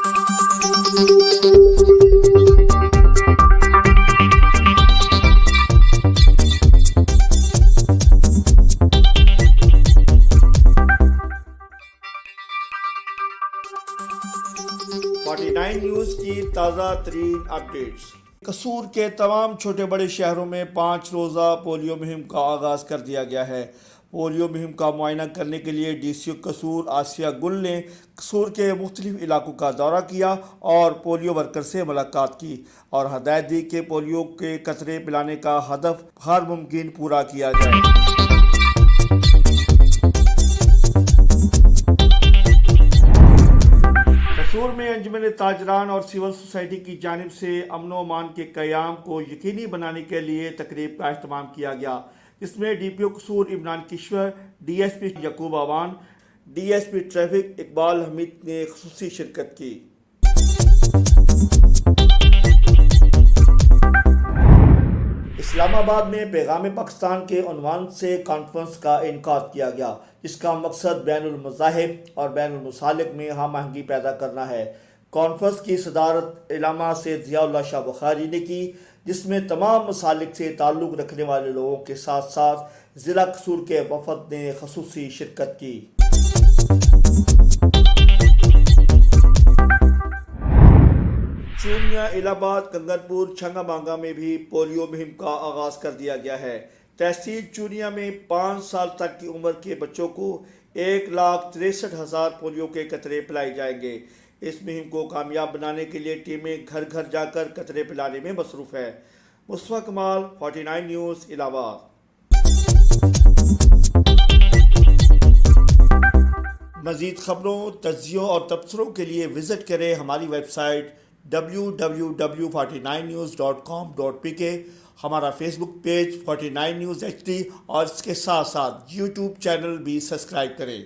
49 news की ताज़ा तरीन अपडेट्स। कसूर के तमाम छोटे बड़े शहरों में 5 रोज़ा पोलियो मुहिम का आगाज़ कर दिया गया है। पोलियो मुहिम का मुआयना करने के लिए डीसीओ कसूर आसिया गुल ने कसूर के मुख्तलिफ इलाकों का दौरा किया और पोलियो वर्कर से मुलाकात की और हदायत दी कि पोलियो के कतरे पिलाने का हदफ हर मुमकिन पूरा किया जाए। कसूर में अंजुमन ताजरान और सिविल सोसाइटी की जानिब से अमन व अमान के क़याम को यकीनी बनाने के लिए तकरीब का अहतमाम किया गया, जिसमें डीपीओ कसूर इमरान किश्वर, डीएसपी यकूब आवान, डीएसपी ट्रैफिक इकबाल हमीद ने खुसूसी शिरकत की। इस्लामाबाद में पैगाम पाकिस्तान के उन्वान से कॉन्फ्रेंस का इनकाद किया गया, जिसका मकसद बैनुल मज़ाहिब और बैनुल मुसालिक में हम आहंगी पैदा करना है। कॉन्फ्रेंस की सदारत इलामा से ज़ियाउल्लाह शाह बुखारी ने की, जिसमें तमाम मसालिक से ताल्लुक़ रखने वाले लोगों के साथ साथ ज़िला कसूर के वफ़द ने ख़ुसूसी शिरकत की। चूनिया, इलाहाबाद, कंगनपुर, छंगामांगा में भी पोलियो मुहिम का आगाज़ कर दिया गया है। तहसील चूनिया में 5 साल तक की उम्र के बच्चों को 1,63,000 पोलियो के कतरे पिलाए जाएंगे। इस मुहिम को कामयाब बनाने के लिए टीमें घर घर जाकर कतरे पिलाने में मसरूफ़ है। मुस्तफ़ा कमाल, 49 न्यूज़, इलाहाबाद। मज़ीद खबरों, तज्ज़ियों और तबसरों के लिए विज़िट करें हमारी वेबसाइट www.49news.com.pk, हमारा फेसबुक पेज 49 न्यूज़ HD और इसके साथ साथ यूट्यूब चैनल भी सब्सक्राइब करें।